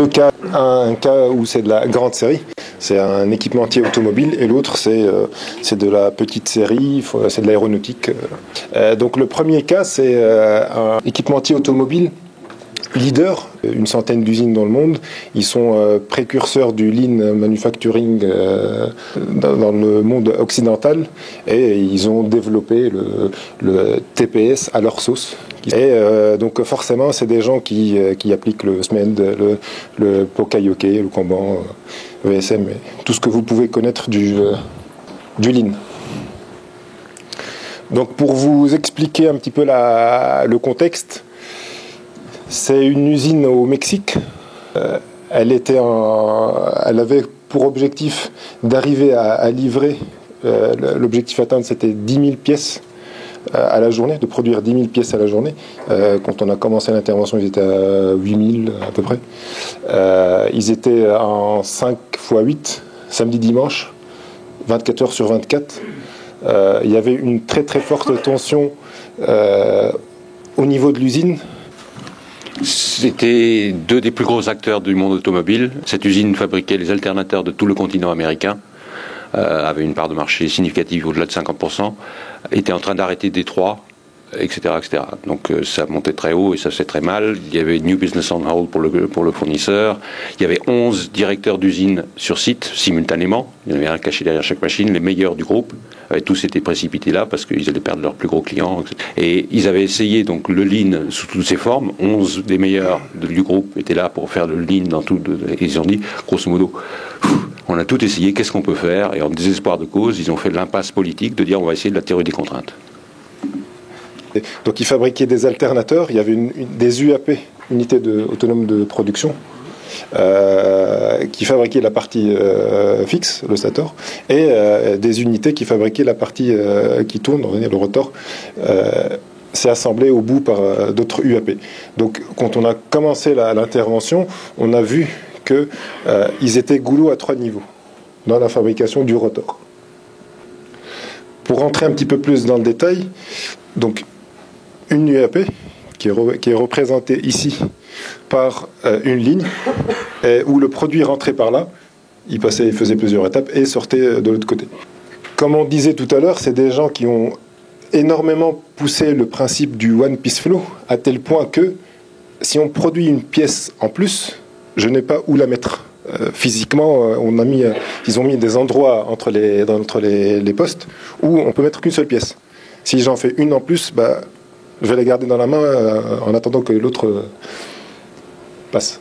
deux cas. Un cas où c'est de la grande série, c'est un équipementier automobile, et l'autre c'est de la petite série, c'est de l'aéronautique. Donc le premier cas, c'est un équipementier automobile leader, une centaine d'usines dans le monde. Ils sont précurseurs du lean manufacturing dans le monde occidental, et ils ont développé le TPS à leur sauce. Et donc forcément, c'est des gens qui appliquent le SMED, le Pokayoke, le Kanban, VSM, tout ce que vous pouvez connaître du lean. Donc pour vous expliquer un petit peu le contexte, c'est une usine au Mexique. Elle avait pour objectif d'arriver à livrer, l'objectif atteint c'était 10 000 pièces à la journée, de produire 10 000 pièces à la journée. Quand on a commencé l'intervention, ils étaient à 8 000 à peu près. Ils étaient en 5 x 8, samedi-dimanche, 24 heures sur 24. Il y avait une très très forte tension au niveau de l'usine. C'était deux des plus gros acteurs du monde automobile. Cette usine fabriquait les alternateurs de tout le continent américain, avait une part de marché significative au-delà de 50%, était en train d'arrêter Détroit, etc., etc. Donc ça montait très haut et ça faisait très mal. Il y avait New Business on Hold pour le fournisseur. Il y avait 11 directeurs d'usine sur site simultanément. Il y en avait un caché derrière chaque machine. Les meilleurs du groupe avaient tous été précipités là parce qu'ils allaient perdre leurs plus gros clients. Et ils avaient essayé donc le lean sous toutes ses formes. 11 des meilleurs du groupe étaient là pour faire le lean dans tout. Et ils ont dit, grosso modo, on a tout essayé, qu'est-ce qu'on peut faire? Et en désespoir de cause, ils ont fait l'impasse politique de dire on va essayer de la théorie des contraintes. Donc ils fabriquaient des alternateurs, il y avait des UAP, unités autonomes de production, qui fabriquaient la partie fixe, le stator, et des unités qui fabriquaient la partie qui tourne, le rotor. C'est assemblé au bout par d'autres UAP. Donc quand on a commencé l'intervention, on a vu qu'ils étaient goulot à 3 niveaux dans la fabrication du rotor. Pour rentrer un petit peu plus dans le détail, donc une UAP qui est représentée ici par une ligne où le produit rentrait par là, il faisait plusieurs étapes et sortait de l'autre côté. Comme on disait tout à l'heure, c'est des gens qui ont énormément poussé le principe du One Piece Flow à tel point que si on produit une pièce en plus, je n'ai pas où la mettre. Physiquement, ils ont mis des endroits entre les postes où on peut mettre qu'une seule pièce. Si j'en fais une en plus, je vais la garder dans la main en attendant que l'autre passe.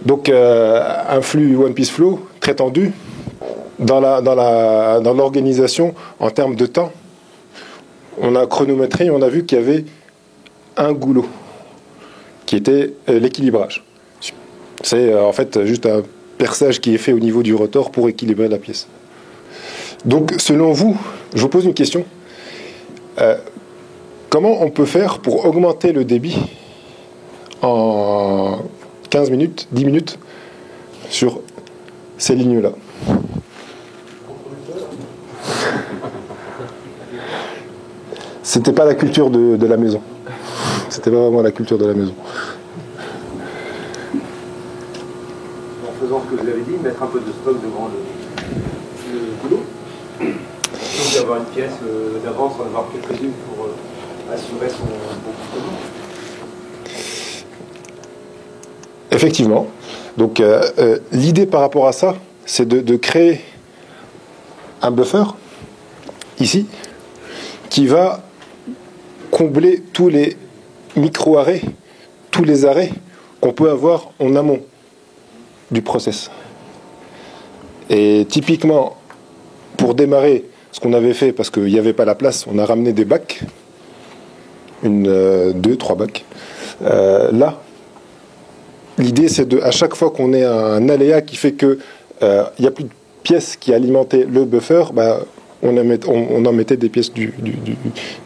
Donc un flux One Piece Flow très tendu dans l'organisation en termes de temps. On a chronométré et on a vu qu'il y avait un goulot qui était l'équilibrage. C'est en fait juste un perçage qui est fait au niveau du rotor pour équilibrer la pièce. Donc selon vous, je vous pose une question. Comment on peut faire pour augmenter le débit en 15 minutes, 10 minutes sur ces lignes-là? C'était pas la culture de la maison. C'était pas vraiment la culture de la maison. En faisant ce que vous avez dit, mettre un peu de stock devant le goulot. Donc d'avoir une pièce d'avance, en avoir quelques-unes pour assurer son bon fonctionnement. Effectivement. Donc l'idée par rapport à ça, c'est de créer un buffer, ici, qui va combler tous les micro-arrêts, tous les arrêts qu'on peut avoir en amont du process. Et typiquement, pour démarrer, ce qu'on avait fait, parce qu'il n'y avait pas la place, on a ramené des bacs, 2, 3 bacs. Là, l'idée c'est à chaque fois qu'on ait un aléa qui fait que il n'y a plus de pièces qui alimentaient le buffer, on en mettait des pièces du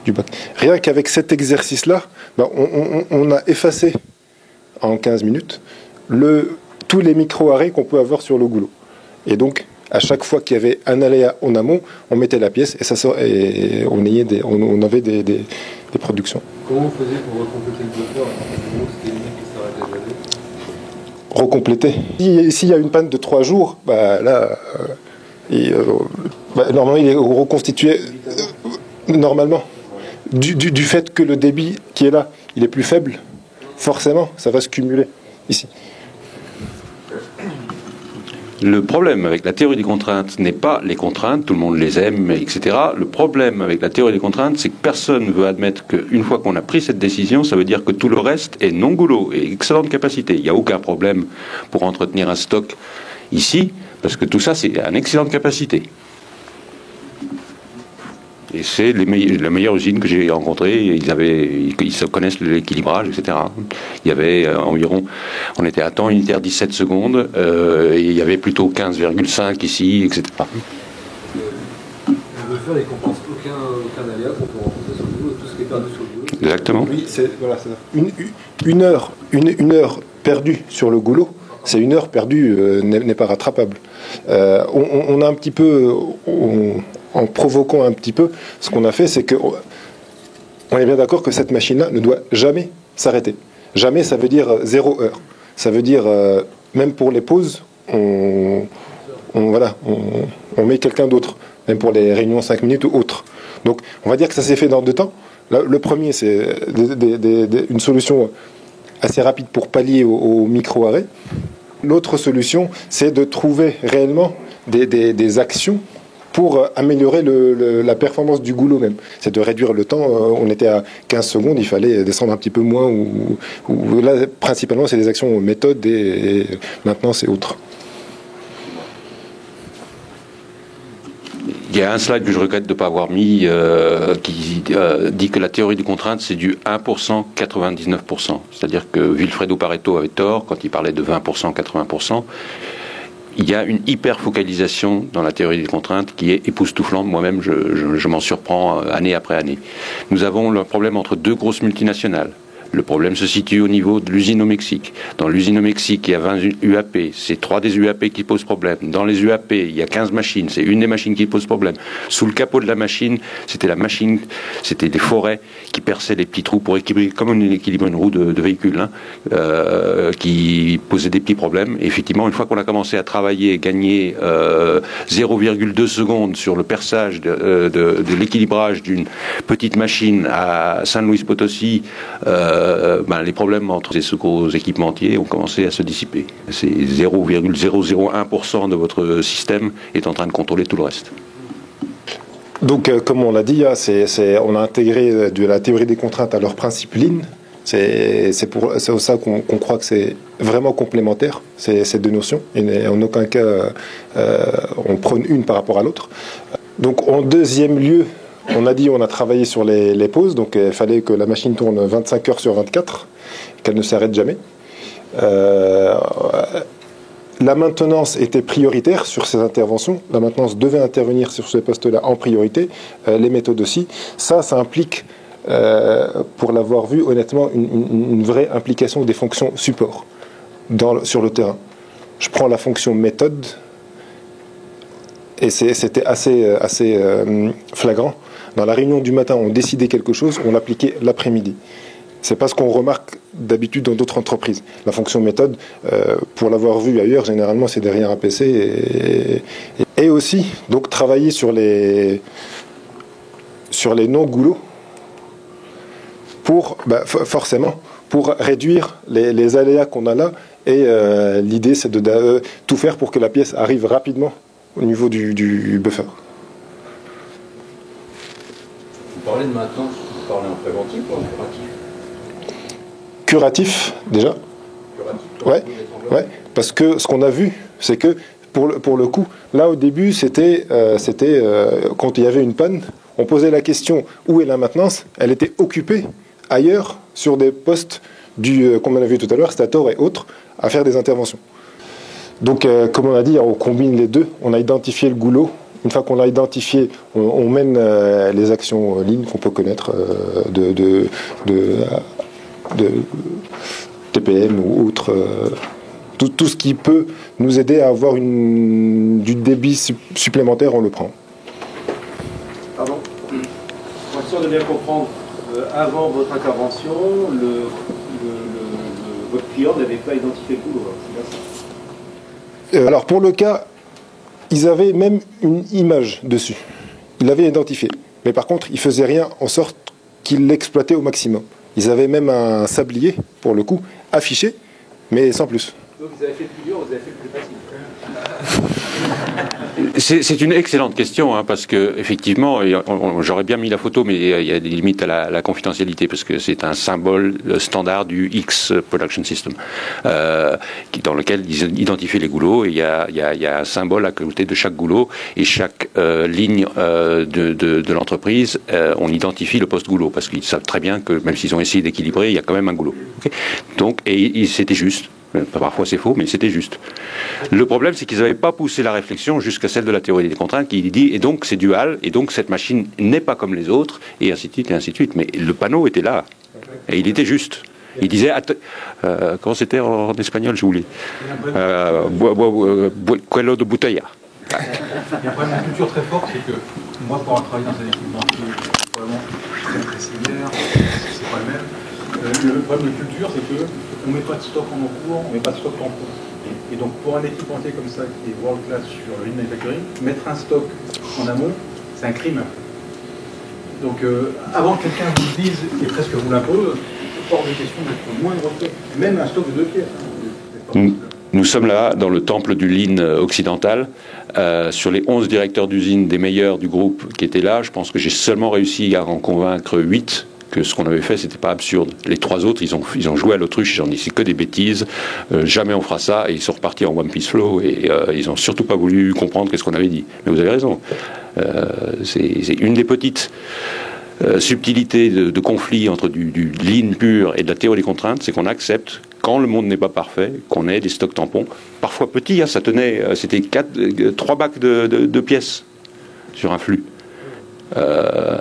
bac. Rien qu'avec cet exercice-là, on a effacé en 15 minutes tous les micro-arrêts qu'on peut avoir sur le goulot. Et donc, à chaque fois qu'il y avait un aléa en amont, on mettait la pièce et on avait des productions. Comment vous faisiez pour recompléter le buffer? C'était une ligne qui s'arrêtait jamais. recompléter. S'il y a une panne de 3 jours, là, normalement, il est reconstitué normalement. Du fait que le débit qui est là, il est plus faible, forcément, ça va se cumuler ici. Le problème avec la théorie des contraintes n'est pas les contraintes, tout le monde les aime, etc. Le problème avec la théorie des contraintes, c'est que personne ne veut admettre qu'une fois qu'on a pris cette décision, ça veut dire que tout le reste est non goulot et excellente capacité. Il n'y a aucun problème pour entretenir un stock ici, parce que tout ça, c'est une excellente capacité. Et c'est la meilleure usine que j'ai rencontrée. Ils se connaissent l'équilibrage, etc. Il y avait environ, on était à temps unitaire 17 secondes, et il y avait plutôt 15,5 ici, etc. Le buffer, il ne compense aucun aléa qu'on peut rencontrer sur le boulot, tout ce qui est perdu sur le boulot. Exactement. Oui, c'est une heure perdue sur le goulot, c'est une heure perdue, n'est pas rattrapable. On a un petit peu... En provoquant un petit peu, ce qu'on a fait, c'est qu'on est bien d'accord que cette machine-là ne doit jamais s'arrêter. Jamais, ça veut dire 0 heure. Ça veut dire, même pour les pauses, on met quelqu'un d'autre, même pour les réunions 5 minutes ou autres. Donc, on va dire que ça s'est fait dans 2 temps. Là, le premier, c'est une solution assez rapide pour pallier au micro-arrêt. L'autre solution, c'est de trouver réellement des actions pour améliorer la performance du goulot même. C'est de réduire le temps. On était à 15 secondes, il fallait descendre un petit peu moins. Ou là, principalement, c'est des actions méthode et maintenant, c'est autre. Il y a un slide que je regrette de ne pas avoir mis qui dit que la théorie des contraintes, c'est du 1%, 99%. C'est-à-dire que Vilfredo Pareto avait tort quand il parlait de 20%, 80%. Il y a une hyper-focalisation dans la théorie des contraintes qui est époustouflante. Moi-même, je m'en surprends année après année. Nous avons le problème entre 2 grosses multinationales. Le problème se situe au niveau de l'usine au Mexique. Dans l'usine au Mexique, il y a 20 UAP. C'est 3 des UAP qui posent problème. Dans les UAP, il y a 15 machines. C'est une des machines qui pose problème. Sous le capot de la machine, c'était des forêts qui perçaient les petits trous pour équilibrer, comme on équilibre une roue de véhicule, qui posaient des petits problèmes. Et effectivement, une fois qu'on a commencé à travailler et gagner 0,2 secondes sur le perçage de l'équilibrage d'une petite machine à San Luis Potosí, les problèmes entre ces gros équipementiers ont commencé à se dissiper. C'est 0,001% de votre système est en train de contrôler tout le reste. Donc, comme on l'a dit, on a intégré de la théorie des contraintes à leur principe Lean. C'est pour ça qu'on croit que c'est vraiment complémentaire, ces 2 notions. Et en aucun cas, on prône une par rapport à l'autre. Donc, en deuxième lieu, on a travaillé sur les pauses, donc il fallait que la machine tourne 25 heures sur 24, qu'elle ne s'arrête jamais. La maintenance était prioritaire sur ces interventions. La maintenance devait intervenir sur ces postes-là en priorité. Les méthodes aussi. Ça implique, pour l'avoir vu, honnêtement, une vraie implication des fonctions support sur le terrain. Je prends la fonction méthode, et c'était assez flagrant. Dans la réunion du matin, on décidait quelque chose, on l'appliquait l'après-midi. C'est pas ce qu'on remarque d'habitude dans d'autres entreprises. La fonction méthode, pour l'avoir vu ailleurs, généralement c'est derrière un PC. Et aussi, donc travailler sur les non-goulots forcément, pour réduire les aléas qu'on a là. Et l'idée, c'est de tout faire pour que la pièce arrive rapidement au niveau du buffer. Vous parlez de maintenance, vous parlez en préventif ou en curatif ? Curatif, déjà. Curatif, ouais, parce que ce qu'on a vu, c'est que pour le coup, là au début, c'était quand il y avait une panne, on posait la question où est la maintenance, elle était occupée ailleurs sur des postes comme on a vu tout à l'heure, Stator et autres, à faire des interventions. Donc, comme on a dit, on combine les deux, on a identifié le goulot. Une fois qu'on l'a identifié, on mène les actions Lean qu'on peut connaître de TPM ou autre, tout ce qui peut nous aider à avoir du débit supplémentaire, on le prend. Pardon. Pour être sûr de bien comprendre, avant votre intervention, le votre client n'avait pas identifié le goulot, c'est bien ça. Alors pour le cas, ils avaient même une image dessus. Ils l'avaient identifié. Mais par contre, ils faisaient rien en sorte qu'ils l'exploitaient au maximum. Ils avaient même un sablier, pour le coup, affiché, mais sans plus. Donc vous avez fait le plus dur, vous avez fait le plus facile. C'est une excellente question, hein, parce que effectivement, j'aurais bien mis la photo, mais il y a des limites à la confidentialité, parce que c'est un symbole standard du X Production System, dans lequel ils identifient les goulots, et il y a un symbole à côté de chaque goulot, et chaque ligne de l'entreprise, on identifie le poste goulot, parce qu'ils savent très bien que même s'ils ont essayé d'équilibrer, il y a quand même un goulot. Okay, donc, et c'était juste. Parfois c'est faux, mais c'était juste. Le problème, c'est qu'ils n'avaient pas poussé la réflexion jusqu'à celle de la théorie des contraintes, qui dit, et donc c'est dual, et donc cette machine n'est pas comme les autres, et ainsi de suite, et ainsi de suite. Mais le panneau était là, et il était juste. Il disait, comment c'était en espagnol, j'ai oublié, quello de botella. Il y a un problème de culture très fort, c'est que moi, pour avoir travaillé dans un équipe banquier, vraiment très similaire, c'est pas le même. Le problème de culture, c'est qu'on ne met pas de stock en cours, on ne met pas de stock en cours. Et donc, pour un équipementier comme ça, qui est world class sur le lean manufacturing, mettre un stock en amont, c'est un crime. Donc, avant que quelqu'un vous le dise et presque vous l'impose, hors de question d'être le moindre stock, même un stock de 2 pièces. Nous sommes là dans le temple du lean occidental. Sur les 11 directeurs d'usine des meilleurs du groupe qui étaient là, je pense que j'ai seulement réussi à en convaincre 8 que ce qu'on avait fait, c'était pas absurde. Les 3 autres, ils ont joué à l'autruche, ils ont dit c'est que des bêtises, jamais on fera ça, et ils sont repartis en One Piece Flow, et ils ont surtout pas voulu comprendre qu'est-ce qu'on avait dit. Mais vous avez raison. C'est une des petites subtilités de conflit entre du lean pur et de la théorie des contraintes, c'est qu'on accepte, quand le monde n'est pas parfait, qu'on ait des stocks tampons, parfois petits, hein, ça tenait, c'était 3 bacs de pièces sur un flux.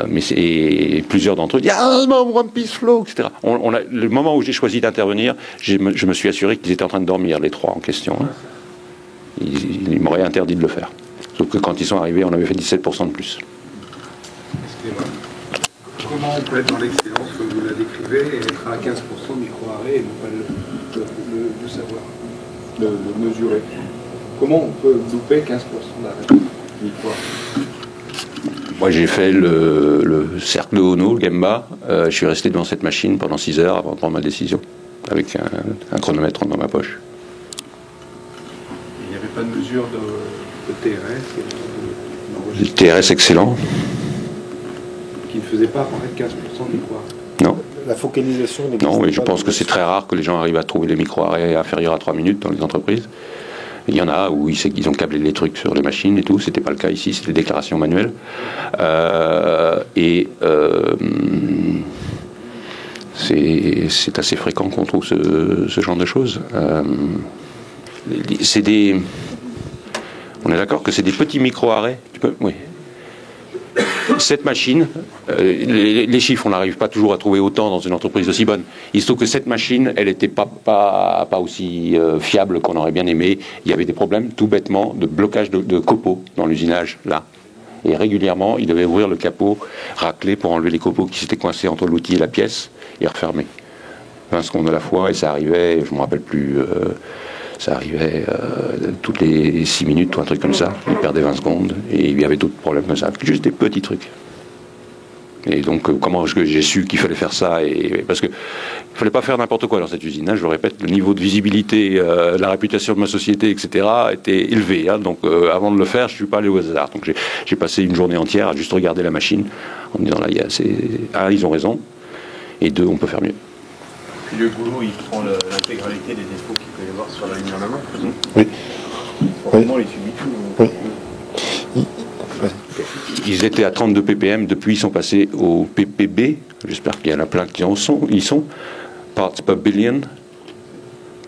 Mais et plusieurs d'entre eux disent ah non, One Piece Flow, etc. Le moment où j'ai choisi d'intervenir, je me suis assuré qu'ils étaient en train de dormir, les 3 en question. Hein. Ils m'auraient interdit de le faire. Sauf que quand ils sont arrivés, on avait fait 17% de plus. Excusez-moi. Comment on peut être dans l'excellence comme vous la décrivez et être à 15% de micro-arrêt et ne pas le savoir, le mesurer? Comment on peut louper 15% d'arrêt micro-arrêt? Moi, j'ai fait le cercle de Ono, le Gemba. Je suis resté devant cette machine pendant 6 heures avant de prendre ma décision, avec un chronomètre dans ma poche. Il n'y avait pas de mesure de TRS Le TRS excellent. Qui ne faisait pas apparaître 15% de micro-arrêt. Non. La focalisation Non, et je pense que c'est très rare que les gens arrivent à trouver les micro-arrêts inférieurs à 3 minutes dans les entreprises. Il y en a où ils ont câblé les trucs sur les machines et tout. C'était pas le cas ici, c'était déclaration manuelle. C'est assez fréquent qu'on trouve ce genre de choses. On est d'accord que c'est des petits micro-arrêts. Oui. Cette machine, les chiffres, on n'arrive pas toujours à trouver autant dans une entreprise aussi bonne. Il se trouve que cette machine, elle n'était pas aussi fiable qu'on aurait bien aimé. Il y avait des problèmes, tout bêtement, de blocage de copeaux dans l'usinage, là. Et régulièrement, il devait ouvrir le capot, racler pour enlever les copeaux qui s'étaient coincés entre l'outil et la pièce, et refermer. 20 secondes à la fois, et ça arrivait, je ne me rappelle plus... ça arrivait toutes les 6 minutes ou un truc comme ça. Il perdait 20 secondes et il y avait d'autres problèmes comme ça. Juste des petits trucs. Et donc, comment j'ai su qu'il fallait faire ça parce qu'il ne fallait pas faire n'importe quoi dans cette usine. Hein, je le répète, le niveau de visibilité, la réputation de ma société, etc. était élevé. Hein, donc, avant de le faire, je ne suis pas allé au hasard. Donc, j'ai passé une journée entière à juste regarder la machine en me disant, là, ils ont raison. Et 2, on peut faire mieux. Puis le goulot, il prend l'intégralité des défauts qu'il peut y avoir sur la ligne en amont. Oui. Forcément, il subit tout. Oui. Ils étaient à 32 ppm, depuis ils sont passés au ppb, j'espère qu'il y en a plein qui ils sont, parts per billion,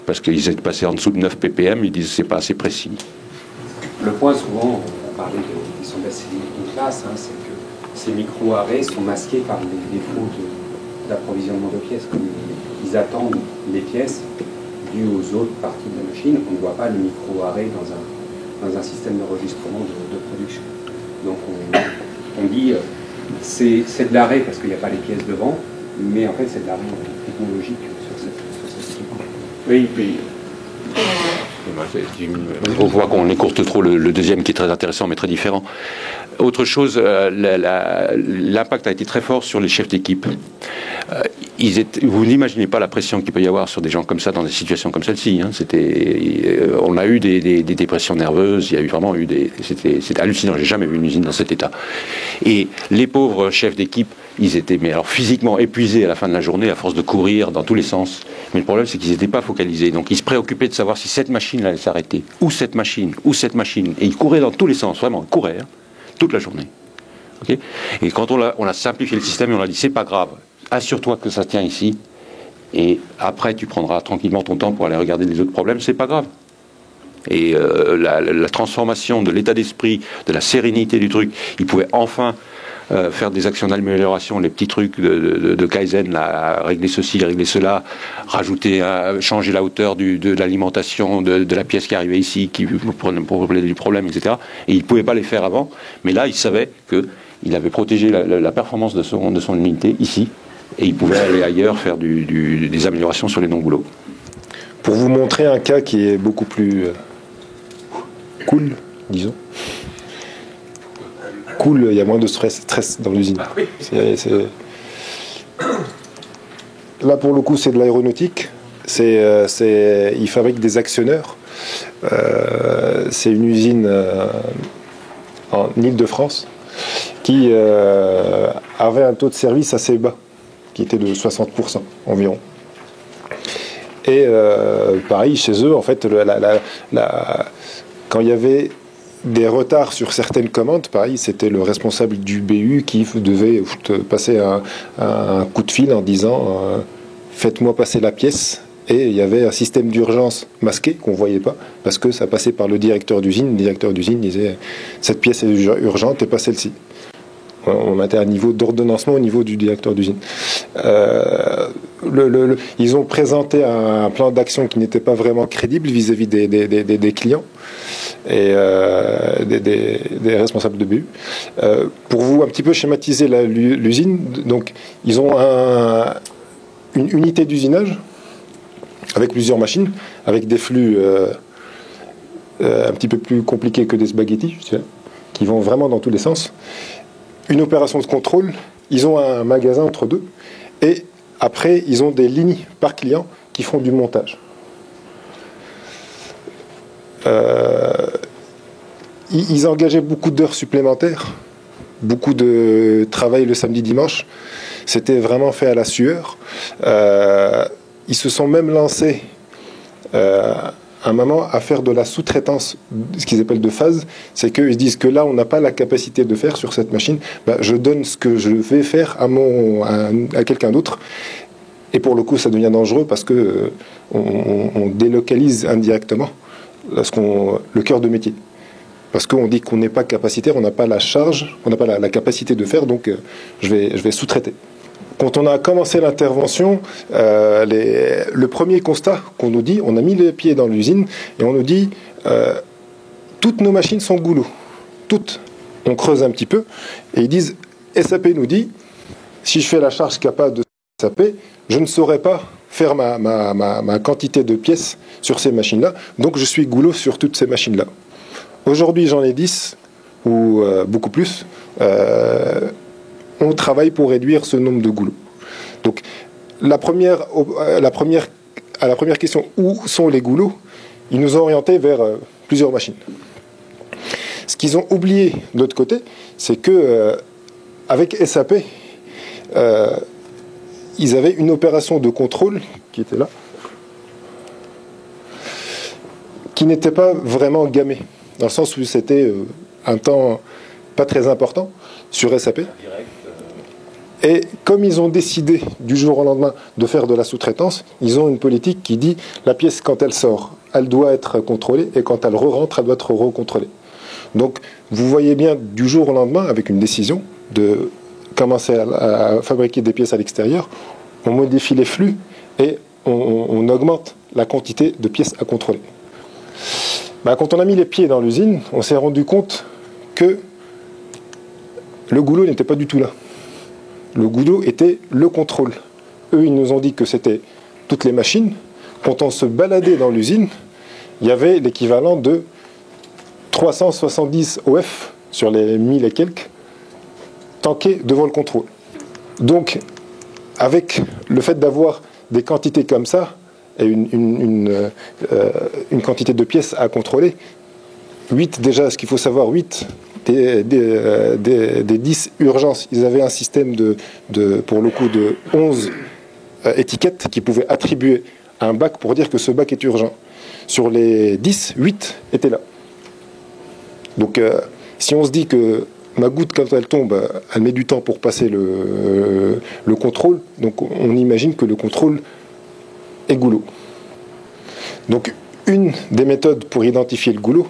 parce qu'ils étaient passés en dessous de 9 ppm, ils disent que c'est pas assez précis. Le point, souvent, on parlait qu'ils sont passés de classe, hein, c'est que ces micro-arrêts sont masqués par les défauts d'approvisionnement de pièces. Comme ils attendent les pièces dues aux autres parties de la machine, on ne voit pas le micro-arrêt dans un système d'enregistrement de production. Donc on dit c'est de l'arrêt parce qu'il n'y a pas les pièces devant, mais en fait c'est de l'arrêt technologique sur cette équipement. Oui, puis. On voit qu'on écourte trop le deuxième qui est très intéressant mais très différent. Autre chose, l'impact a été très fort sur les chefs d'équipe. Vous n'imaginez pas la pression qu'il peut y avoir sur des gens comme ça dans des situations comme celle-ci. Hein. On a eu des dépressions nerveuses, il y a eu vraiment c'était hallucinant. J'ai jamais vu une usine dans cet état. Et les pauvres chefs d'équipe, ils étaient physiquement épuisés à la fin de la journée à force de courir dans tous les sens. Mais le problème, c'est qu'ils n'étaient pas focalisés. Donc ils se préoccupaient de savoir si cette machine allait s'arrêter, ou cette machine. Et ils couraient dans tous les sens, vraiment, ils couraient, hein, toute la journée. Okay. Et quand on a simplifié le système et on a dit, c'est pas grave, assure-toi que ça tient ici, et après tu prendras tranquillement ton temps pour aller regarder les autres problèmes, c'est pas grave. Et la transformation de l'état d'esprit, de la sérénité du truc, ils pouvaient enfin faire des actions d'amélioration, les petits trucs de Kaizen, là, régler ceci, régler cela, rajouter, changer la hauteur de l'alimentation de la pièce qui arrivait ici, pour régler du problème, etc. Et ils ne pouvaient pas les faire avant, mais là, ils savaient qu'il avait protégé la performance de son unité ici, et il pouvait aller ailleurs faire des améliorations sur les non-boulots. Pour vous montrer un cas qui est beaucoup plus cool, disons. Cool, il y a moins de stress dans l'usine. Là, pour le coup, c'est de l'aéronautique. Ils fabriquent des actionneurs. C'est une usine en Île-de-France qui avait un taux de service assez bas, qui était de 60% environ. Et pareil, chez eux, en fait, quand il y avait des retards sur certaines commandes, pareil, c'était le responsable du BU qui devait passer un coup de fil en disant faites-moi passer la pièce. Et il y avait un système d'urgence masqué qu'on ne voyait pas parce que ça passait par le directeur d'usine. Le directeur d'usine disait cette pièce est urgente et pas celle-ci. On mettait un niveau d'ordonnancement au niveau du directeur d'usine. Ils ont présenté un plan d'action qui n'était pas vraiment crédible vis-à-vis des clients et des responsables de BU. Pour vous un petit peu schématiser l'usine, donc ils ont une unité d'usinage avec plusieurs machines, avec des flux un petit peu plus compliqués que des spaghettis, je dirais, qui vont vraiment dans tous les sens. Une opération de contrôle, ils ont un magasin entre deux, et après, ils ont des lignes par client qui font du montage. Ils engageaient beaucoup d'heures supplémentaires, beaucoup de travail le samedi-dimanche. C'était vraiment fait à la sueur. Ils se sont même lancés un moment à faire de la sous-traitance, ce qu'ils appellent de phase. C'est qu'ils disent que là, on n'a pas la capacité de faire sur cette machine. Je donne ce que je vais faire à quelqu'un d'autre. Et pour le coup, ça devient dangereux parce que on délocalise indirectement le cœur de métier. Parce qu'on dit qu'on n'est pas capacitaire, on n'a pas la charge, on n'a pas la capacité de faire, donc je vais sous-traiter. Quand on a commencé l'intervention, le premier constat qu'on nous dit, on a mis les pieds dans l'usine et on nous dit toutes nos machines sont goulot. Toutes. On creuse un petit peu et ils disent SAP nous dit si je fais la charge capable de SAP, je ne saurais pas faire ma quantité de pièces sur ces machines-là, donc je suis goulot sur toutes ces machines-là. Aujourd'hui, j'en ai 10 ou beaucoup plus. On travaille pour réduire ce nombre de goulots. Donc, à la première question, où sont les goulots, ils nous ont orientés vers plusieurs machines. Ce qu'ils ont oublié de l'autre côté, c'est que avec SAP, ils avaient une opération de contrôle qui était là, qui n'était pas vraiment gammée, dans le sens où c'était un temps pas très important sur SAP. Et comme ils ont décidé du jour au lendemain de faire de la sous-traitance, ils ont une politique qui dit la pièce, quand elle sort, elle doit être contrôlée, et quand elle re-rentre, elle doit être recontrôlée. Donc vous voyez bien du jour au lendemain, avec une décision de commencer à fabriquer des pièces à l'extérieur, on modifie les flux et on augmente la quantité de pièces à contrôler. Quand on a mis les pieds dans l'usine, on s'est rendu compte que le goulot n'était pas du tout là. Le goulot était le contrôle. Eux, ils nous ont dit que c'était toutes les machines, quand on se baladait dans l'usine, il y avait l'équivalent de 370 OF sur les 1000 et quelques tankés devant le contrôle. Donc, avec le fait d'avoir des quantités comme ça, et une quantité de pièces à contrôler, 8 déjà, ce qu'il faut savoir, 8 des 10 urgences, ils avaient un système pour le coup de 11 étiquettes qui pouvaient attribuer à un bac pour dire que ce bac est urgent. Sur les 10, 8 étaient là. Donc si on se dit que ma goutte, quand elle tombe, elle met du temps pour passer le contrôle, donc on imagine que le contrôle est goulot. Donc une des méthodes pour identifier le goulot,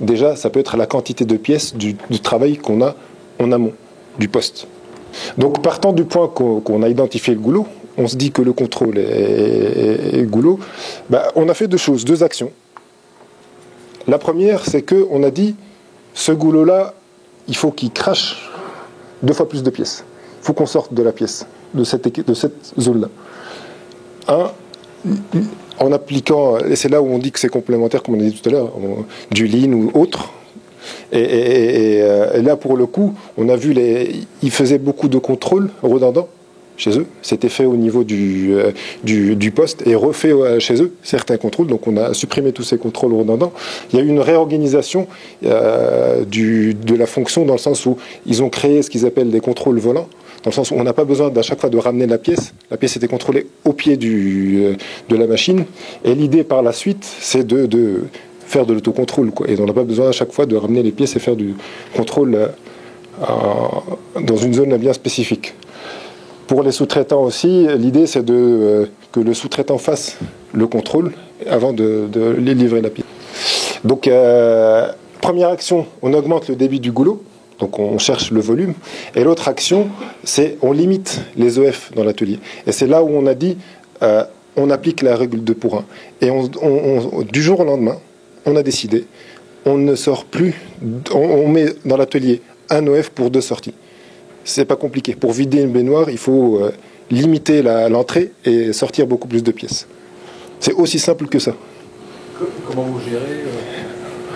déjà, ça peut être la quantité de pièces du travail qu'on a en amont du poste. Donc partant du point qu'on a identifié le goulot, on se dit que le contrôle est goulot, on a fait deux actions. La première, c'est qu'on a dit, ce goulot-là, il faut qu'il crache 2 fois plus de pièces. Il faut qu'on sorte de la pièce, de cette zone-là. En appliquant, et c'est là où on dit que c'est complémentaire, comme on a dit tout à l'heure, du lean ou autre. Et là, pour le coup, on a vu ils faisaient beaucoup de contrôles redondants chez eux. C'était fait au niveau du poste et refait chez eux certains contrôles. Donc on a supprimé tous ces contrôles redondants. Il y a eu une réorganisation de la fonction dans le sens où ils ont créé ce qu'ils appellent des contrôles volants. Dans le sens où on n'a pas besoin d'à chaque fois de ramener la pièce. La pièce était contrôlée au pied de la machine. Et l'idée par la suite, c'est de faire de l'autocontrôle, quoi. Et on n'a pas besoin à chaque fois de ramener les pièces et faire du contrôle dans une zone bien spécifique. Pour les sous-traitants aussi, l'idée c'est que le sous-traitant fasse le contrôle avant de les livrer la pièce. Donc, première action, on augmente le débit du goulot. Donc on cherche le volume. Et l'autre action, c'est on limite les EF dans l'atelier. Et c'est là où on a dit, on applique la règle 2 pour 1. Et du jour au lendemain, on a décidé, on ne sort plus, on met dans l'atelier un EF pour 2 sorties. C'est pas compliqué. Pour vider une baignoire, il faut limiter l'entrée et sortir beaucoup plus de pièces. C'est aussi simple que ça. Comment vous gérez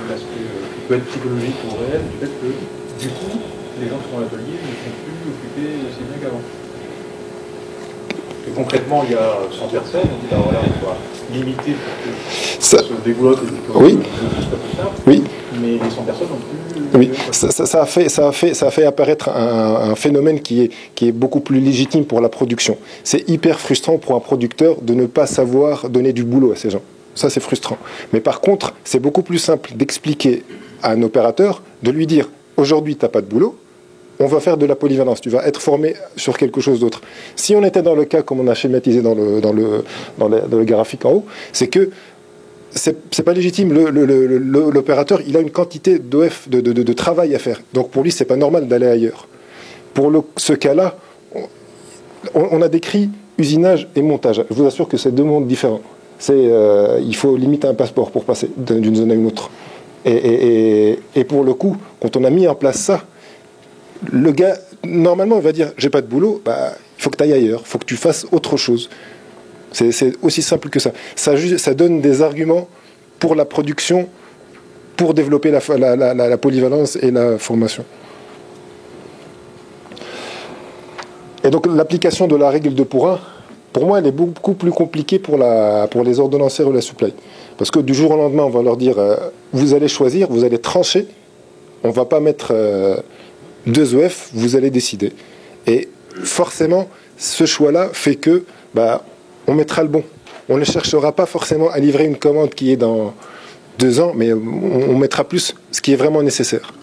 l'aspect qui peut être psychologique ou réel du fait que du coup, les gens qui sont à l'atelier ne sont plus occupés aussi bien qu'avant. Et concrètement, il y a 100 personnes, on dit voilà, on doit limiter pour que ça se dégoulotte et que oui. C'est pas plus simple. Oui. Mais les 100 personnes non plus. Oui, ça a fait apparaître un phénomène qui est beaucoup plus légitime pour la production. C'est hyper frustrant pour un producteur de ne pas savoir donner du boulot à ces gens. Ça, c'est frustrant. Mais par contre, c'est beaucoup plus simple d'expliquer à un opérateur, de lui dire aujourd'hui, tu n'as pas de boulot, on va faire de la polyvalence, tu vas être formé sur quelque chose d'autre. Si on était dans le cas, comme on a schématisé dans le graphique en haut, c'est que c'est pas légitime. L'opérateur, il a une quantité de travail à faire. Donc pour lui, c'est pas normal d'aller ailleurs. Pour ce cas-là, on a décrit usinage et montage. Je vous assure que c'est 2 mondes différents. Il faut limiter un passeport pour passer d'une zone à une autre. Et pour le coup, quand on a mis en place ça, le gars, normalement, il va dire, j'ai pas de boulot, il faut que tu ailles ailleurs, il faut que tu fasses autre chose. C'est aussi simple que ça. Ça donne des arguments pour la production, pour développer la polyvalence et la formation. Et donc l'application de la règle 2 pour 1, pour moi, elle est beaucoup plus compliquée pour les ordonnanceurs ou la supply. Parce que du jour au lendemain, on va leur dire, vous allez choisir, vous allez trancher, on ne va pas mettre 2 EF, vous allez décider. Et forcément, ce choix-là fait que on mettra le bon. On ne cherchera pas forcément à livrer une commande qui est dans 2 ans, mais on mettra plus ce qui est vraiment nécessaire.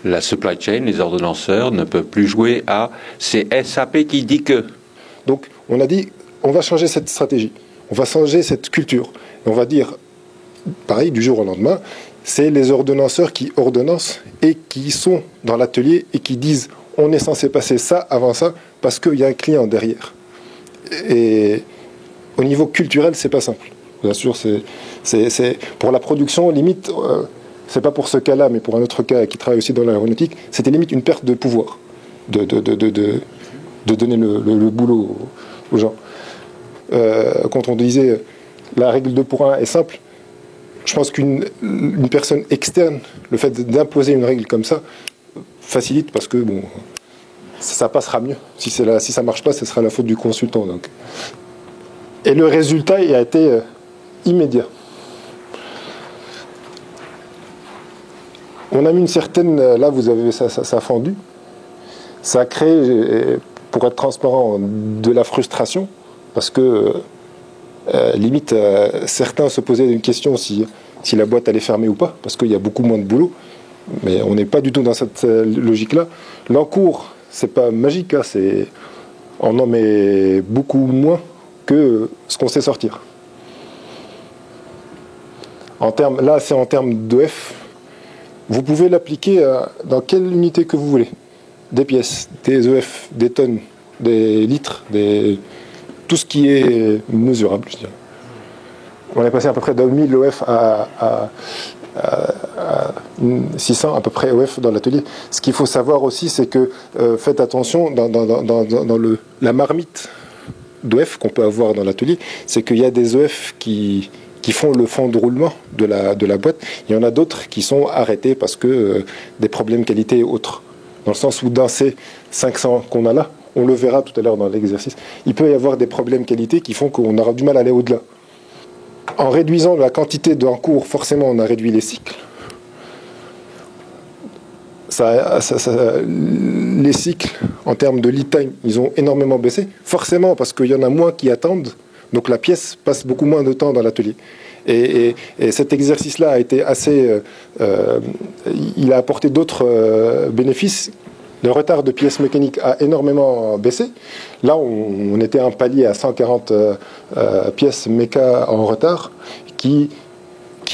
La supply chain, les ordonnanceurs ne peuvent plus jouer à c'est SAP qui dit que. Donc on a dit, on va changer cette stratégie, on va changer cette culture. On va dire, pareil, du jour au lendemain, c'est les ordonnanceurs qui ordonnancent et qui sont dans l'atelier et qui disent on est censé passer ça avant ça parce qu'il y a un client derrière. Et au niveau culturel, c'est pas simple. Bien sûr, c'est pour la production, limite, c'est pas pour ce cas-là, mais pour un autre cas qui travaille aussi dans l'aéronautique, c'était limite une perte de pouvoir de donner le boulot aux gens. Quand on disait La règle 2 pour 1 est simple. Je pense qu'une personne externe, le fait d'imposer une règle comme ça, facilite parce que bon, ça passera mieux. Si ça ne marche pas, ce sera la faute du consultant. Donc. Et le résultat a été immédiat. On a mis une certaine... Là, vous avez ça fendu. Ça a créé, pour être transparent, de la frustration parce que limite, certains se posaient une question si la boîte allait fermer ou pas, parce qu'il y a beaucoup moins de boulot. Mais on n'est pas du tout dans cette logique-là. L'encours, c'est pas magique, hein, on en met beaucoup moins que ce qu'on sait sortir. Là, c'est en termes d'EF. Vous pouvez l'appliquer dans quelle unité que vous voulez. Des pièces, des EF, des tonnes, des litres, tout ce qui est mesurable, je dirais. On est passé à peu près de 1000 EF à 600 à peu près EF dans l'atelier. Ce qu'il faut savoir aussi, c'est que faites attention dans la marmite d'EF qu'on peut avoir dans l'atelier, c'est qu'il y a des EF qui font le fond de roulement de la boîte. Il y en a d'autres qui sont arrêtés parce que des problèmes qualité et autres. Dans le sens où dans ces 500 qu'on a là, on le verra tout à l'heure dans l'exercice, il peut y avoir des problèmes qualité qui font qu'on aura du mal à aller au-delà. En réduisant la quantité d'encours, forcément, on a réduit les cycles. Les cycles, en termes de lead time, ils ont énormément baissé. Forcément, parce qu'il y en a moins qui attendent. Donc la pièce passe beaucoup moins de temps dans l'atelier. Et cet exercice-là a été assez... il a apporté d'autres bénéfices. Le retard de pièces mécaniques a énormément baissé. Là, on était un palier à 140 pièces méca en retard qui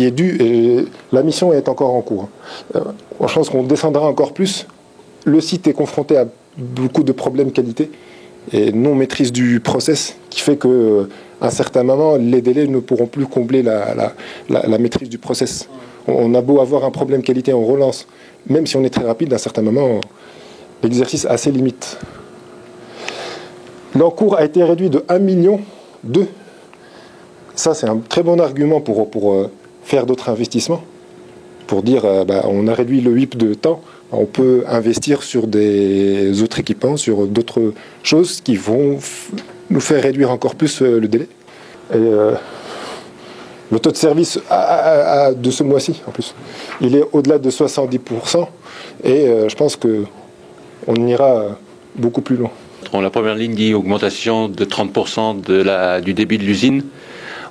est dû, et la mission est encore en cours. Je pense qu'on descendra encore plus. Le site est confronté à beaucoup de problèmes qualité et non-maîtrise du process qui fait qu'à un certain moment, les délais ne pourront plus combler la maîtrise du process. On a beau avoir un problème qualité, on relance. Même si on est très rapide, à un certain moment, l'exercice a ses limites. L'encours a été réduit de 1,2 million. Ça, c'est un très bon argument pour faire d'autres investissements. Pour dire, on a réduit le WIP de temps, on peut investir sur des autres équipements, sur d'autres choses qui vont nous faire réduire encore plus le délai. Et, le taux de service de ce mois-ci, en plus, il est au-delà de 70%. Et je pense qu'on ira beaucoup plus loin. La première ligne dit augmentation de 30% du débit de l'usine.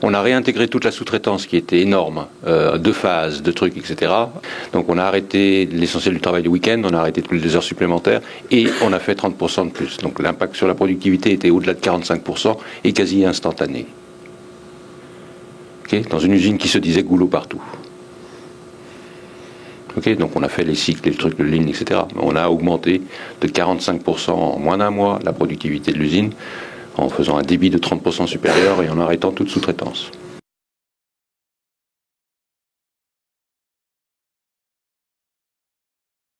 On a réintégré toute la sous-traitance qui était énorme, 2 phases, 2 trucs, etc. Donc on a arrêté l'essentiel du travail du week-end, on a arrêté toutes les heures supplémentaires et on a fait 30% de plus. Donc l'impact sur la productivité était au-delà de 45% et quasi instantané. Okay, dans une usine qui se disait goulot partout. Okay, donc on a fait les cycles, les trucs de ligne, etc. On a augmenté de 45% en moins d'un mois la productivité de l'usine en faisant un débit de 30% supérieur et en arrêtant toute sous-traitance.